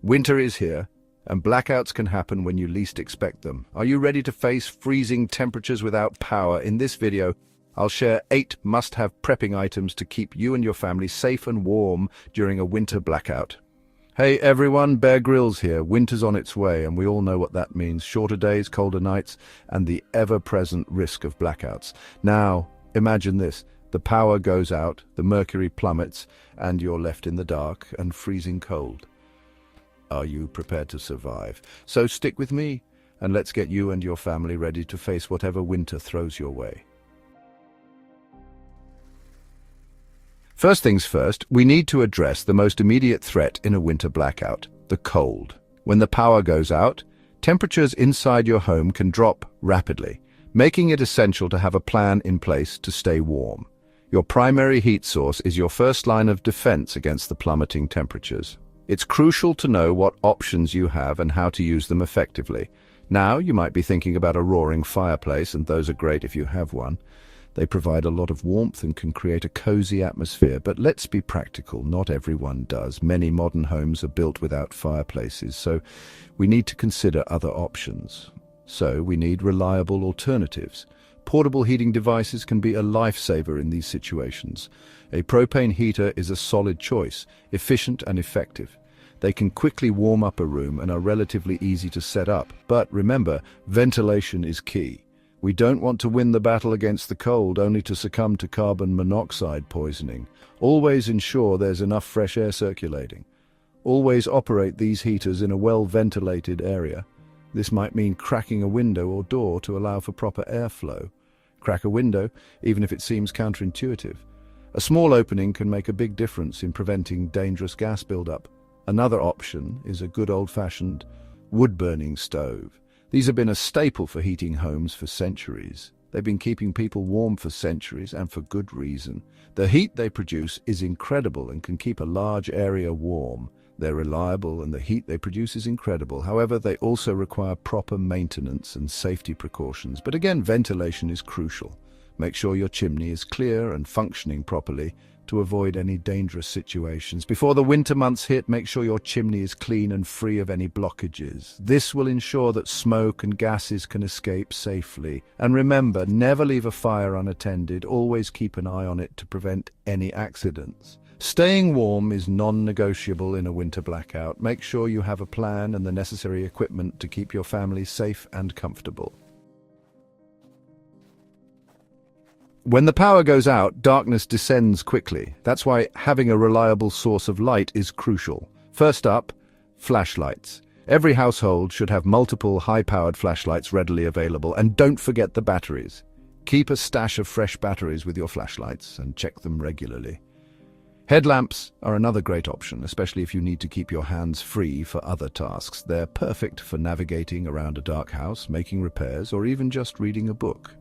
Winter is here, and blackouts can happen when you least expect them. Are you ready to face freezing temperatures without power? In this video, I'll share 8 must-have prepping items to keep you and your family safe and warm during a winter blackout. Hey everyone, Bear Grylls here. Winter's on its way, and we all know what that means. Shorter days, colder nights, and the ever-present risk of blackouts. Now, imagine this. The power goes out, the mercury plummets, and you're left in the dark and freezing cold. Are you prepared to survive? So stick with me, and let's get you and your family ready to face whatever winter throws your way. First things first, we need to address the most immediate threat in a winter blackout, the cold. When the power goes out, temperatures inside your home can drop rapidly, making it essential to have a plan in place to stay warm. Your primary heat source is your first line of defense against the plummeting temperatures. It's crucial to know what options you have and how to use them effectively. Now, you might be thinking about a roaring fireplace, and those are great if you have one. They provide a lot of warmth and can create a cozy atmosphere, but let's be practical, not everyone does. Many modern homes are built without fireplaces, so we need to consider other options. So we need reliable alternatives. Portable heating devices can be a lifesaver in these situations. A propane heater is a solid choice, efficient and effective. They can quickly warm up a room and are relatively easy to set up. But remember, ventilation is key. We don't want to win the battle against the cold only to succumb to carbon monoxide poisoning. Always ensure there's enough fresh air circulating. Always operate these heaters in a well-ventilated area. This might mean cracking a window or door to allow for proper airflow. Crack a window, even if it seems counterintuitive. A small opening can make a big difference in preventing dangerous gas buildup. Another option is a good old-fashioned wood-burning stove. These have been a staple for heating homes for centuries. They've been keeping people warm for centuries, and for good reason. The heat they produce is incredible and can keep a large area warm. They're reliable and the heat they produce is incredible. However, they also require proper maintenance and safety precautions. But again, ventilation is crucial. Make sure your chimney is clear and functioning properly to avoid any dangerous situations. Before the winter months hit, make sure your chimney is clean and free of any blockages. This will ensure that smoke and gases can escape safely. And remember, never leave a fire unattended. Always keep an eye on it to prevent any accidents. Staying warm is non-negotiable in a winter blackout. Make sure you have a plan and the necessary equipment to keep your family safe and comfortable. When the power goes out, darkness descends quickly. That's why having a reliable source of light is crucial. First up, flashlights. Every household should have multiple high-powered flashlights readily available, and don't forget the batteries. Keep a stash of fresh batteries with your flashlights and check them regularly. Headlamps are another great option, especially if you need to keep your hands free for other tasks. They're perfect for navigating around a dark house, making repairs, or even just reading a book.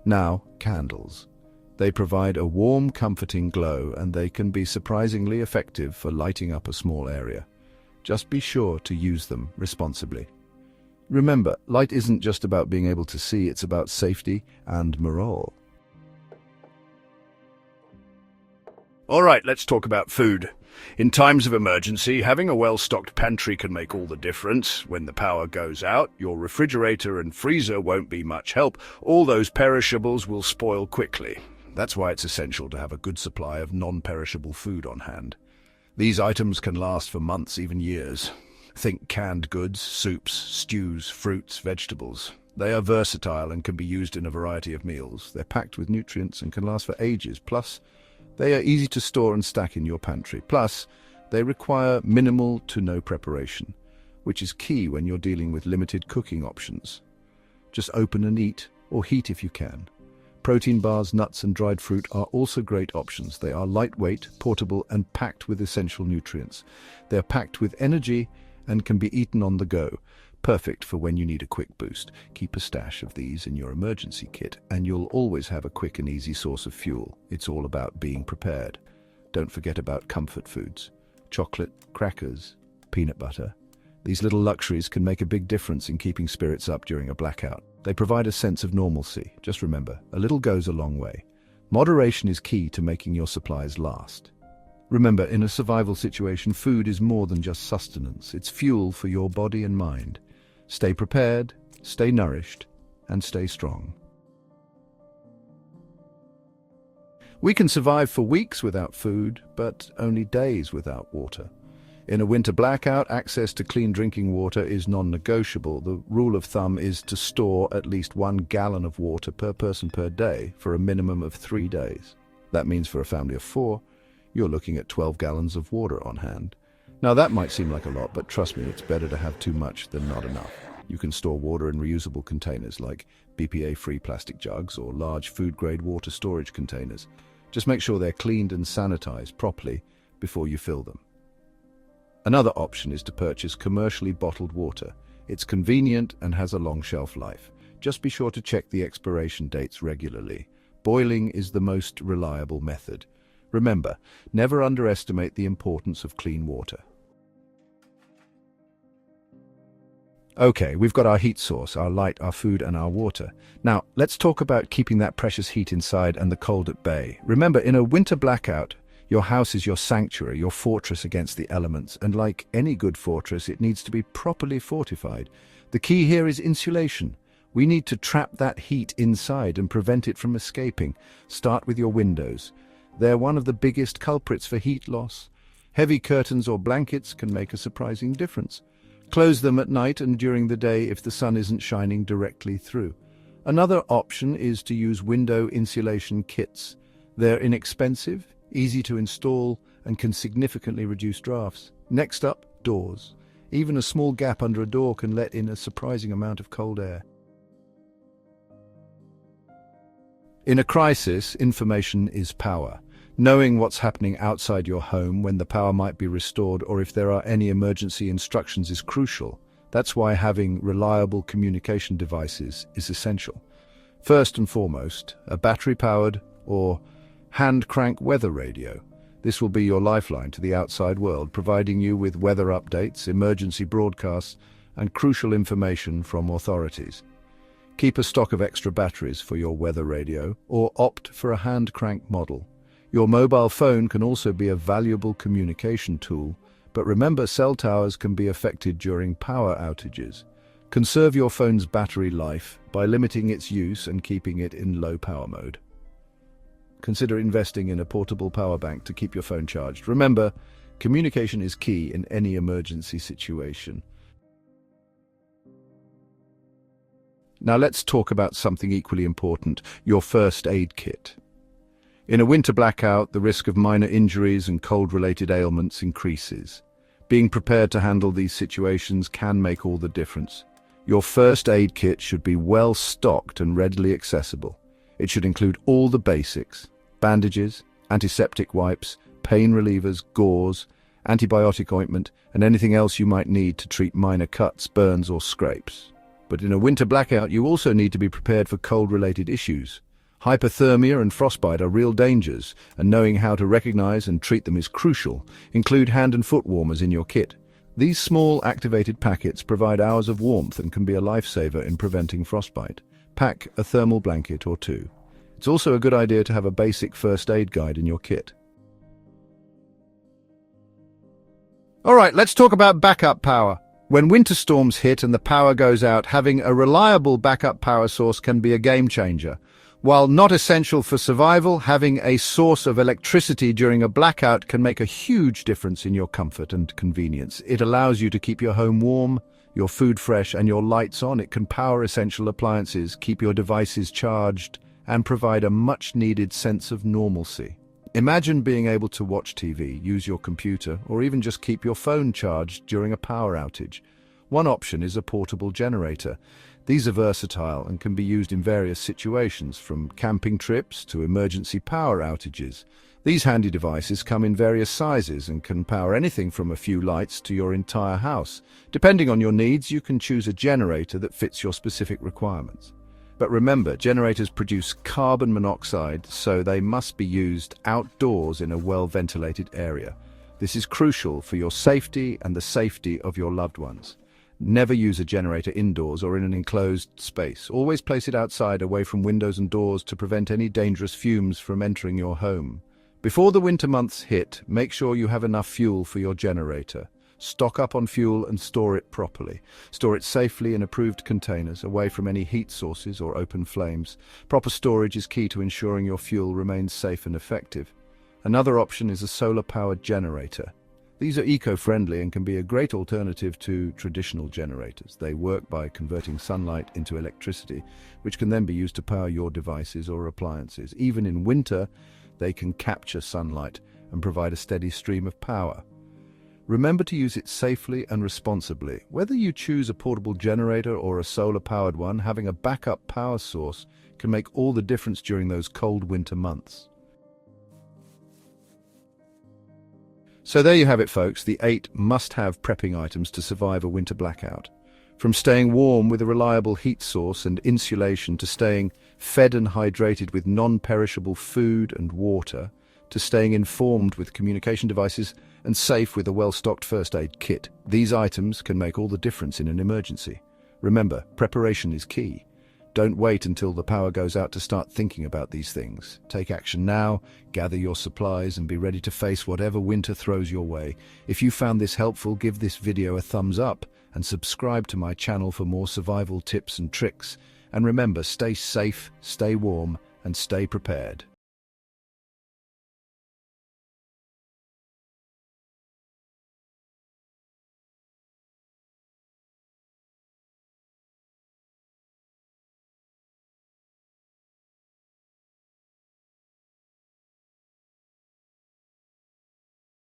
Now, candles. They provide a warm, comforting glow, and they can be surprisingly effective for lighting up a small area. Just be sure to use them responsibly. Remember, light isn't just about being able to see, it's about safety and morale. All right, let's talk about food. In times of emergency, having a well-stocked pantry can make all the difference. When the power goes out, your refrigerator and freezer won't be much help. All those perishables will spoil quickly. That's why it's essential to have a good supply of non-perishable food on hand. These items can last for months, even years. Think canned goods, soups, stews, fruits, vegetables. They are versatile and can be used in a variety of meals. They're packed with nutrients and can last for ages. Plus, they are easy to store and stack in your pantry. Plus, they require minimal to no preparation, which is key when you're dealing with limited cooking options. Just open and eat, or heat if you can. Protein bars, nuts, and dried fruit are also great options. They are lightweight, portable, and packed with essential nutrients. They're packed with energy and can be eaten on the go. Perfect for when you need a quick boost. Keep a stash of these in your emergency kit, and you'll always have a quick and easy source of fuel. It's all about being prepared. Don't forget about comfort foods. Chocolate, crackers, peanut butter. These little luxuries can make a big difference in keeping spirits up during a blackout. They provide a sense of normalcy. Just remember, a little goes a long way. Moderation is key to making your supplies last. Remember, in a survival situation, food is more than just sustenance. It's fuel for your body and mind. Stay prepared, stay nourished, and stay strong. We can survive for weeks without food, but only days without water. In a winter blackout, access to clean drinking water is non-negotiable. The rule of thumb is to store at least 1 gallon of water per person per day for a minimum of 3 days. That means for a family of 4, you're looking at 12 gallons of water on hand. Now that might seem like a lot, but trust me, it's better to have too much than not enough. You can store water in reusable containers like BPA-free plastic jugs or large food-grade water storage containers. Just make sure they're cleaned and sanitized properly before you fill them. Another option is to purchase commercially bottled water. It's convenient and has a long shelf life. Just be sure to check the expiration dates regularly. Boiling is the most reliable method. Remember, never underestimate the importance of clean water. Okay, we've got our heat source, our light, our food, and our water. Now, let's talk about keeping that precious heat inside and the cold at bay. Remember, in a winter blackout, your house is your sanctuary, your fortress against the elements, and like any good fortress, it needs to be properly fortified. The key here is insulation. We need to trap that heat inside and prevent it from escaping. Start with your windows. They're one of the biggest culprits for heat loss. Heavy curtains or blankets can make a surprising difference. Close them at night and during the day if the sun isn't shining directly through. Another option is to use window insulation kits. They're inexpensive, easy to install, and can significantly reduce drafts. Next up, doors. Even a small gap under a door can let in a surprising amount of cold air. In a crisis, information is power. Knowing what's happening outside your home, when the power might be restored, or if there are any emergency instructions is crucial. That's why having reliable communication devices is essential. First and foremost, a battery-powered or hand-crank weather radio. This will be your lifeline to the outside world, providing you with weather updates, emergency broadcasts, and crucial information from authorities. Keep a stock of extra batteries for your weather radio, or opt for a hand-crank model. Your mobile phone can also be a valuable communication tool, but remember, cell towers can be affected during power outages. Conserve your phone's battery life by limiting its use and keeping it in low power mode. Consider investing in a portable power bank to keep your phone charged. Remember, communication is key in any emergency situation. Now let's talk about something equally important, your first aid kit. In a winter blackout, the risk of minor injuries and cold-related ailments increases. Being prepared to handle these situations can make all the difference. Your first aid kit should be well stocked and readily accessible. It should include all the basics: bandages, antiseptic wipes, pain relievers, gauze, antibiotic ointment, and anything else you might need to treat minor cuts, burns, or scrapes. But in a winter blackout, you also need to be prepared for cold-related issues. Hypothermia and frostbite are real dangers, and knowing how to recognize and treat them is crucial. Include hand and foot warmers in your kit. These small activated packets provide hours of warmth and can be a lifesaver in preventing frostbite. Pack a thermal blanket or 2. It's also a good idea to have a basic first aid guide in your kit. All right, let's talk about backup power. When winter storms hit and the power goes out, having a reliable backup power source can be a game changer. While not essential for survival, having a source of electricity during a blackout can make a huge difference in your comfort and convenience. It allows you to keep your home warm, your food fresh, and your lights on. It can power essential appliances, keep your devices charged, and provide a much-needed sense of normalcy. Imagine being able to watch TV, use your computer, or even just keep your phone charged during a power outage. One option is a portable generator. These are versatile and can be used in various situations, from camping trips to emergency power outages. These handy devices come in various sizes and can power anything from a few lights to your entire house. Depending on your needs, you can choose a generator that fits your specific requirements. But remember, generators produce carbon monoxide, so they must be used outdoors in a well-ventilated area. This is crucial for your safety and the safety of your loved ones. Never use a generator indoors or in an enclosed space. Always place it outside, away from windows and doors, to prevent any dangerous fumes from entering your home. Before the winter months hit, make sure you have enough fuel for your generator. Stock up on fuel and store it properly. Store it safely in approved containers, away from any heat sources or open flames. Proper storage is key to ensuring your fuel remains safe and effective. Another option is a solar-powered generator. These are eco-friendly and can be a great alternative to traditional generators. They work by converting sunlight into electricity, which can then be used to power your devices or appliances. Even in winter, they can capture sunlight and provide a steady stream of power. Remember to use it safely and responsibly. Whether you choose a portable generator or a solar-powered one, having a backup power source can make all the difference during those cold winter months. So there you have it, folks, the 8 must-have prepping items to survive a winter blackout. From staying warm with a reliable heat source and insulation to staying fed and hydrated with non-perishable food and water, to staying informed with communication devices and safe with a well-stocked first aid kit. These items can make all the difference in an emergency. Remember, preparation is key. Don't wait until the power goes out to start thinking about these things. Take action now, gather your supplies, and be ready to face whatever winter throws your way. If you found this helpful, give this video a thumbs up and subscribe to my channel for more survival tips and tricks. And remember, stay safe, stay warm, and stay prepared.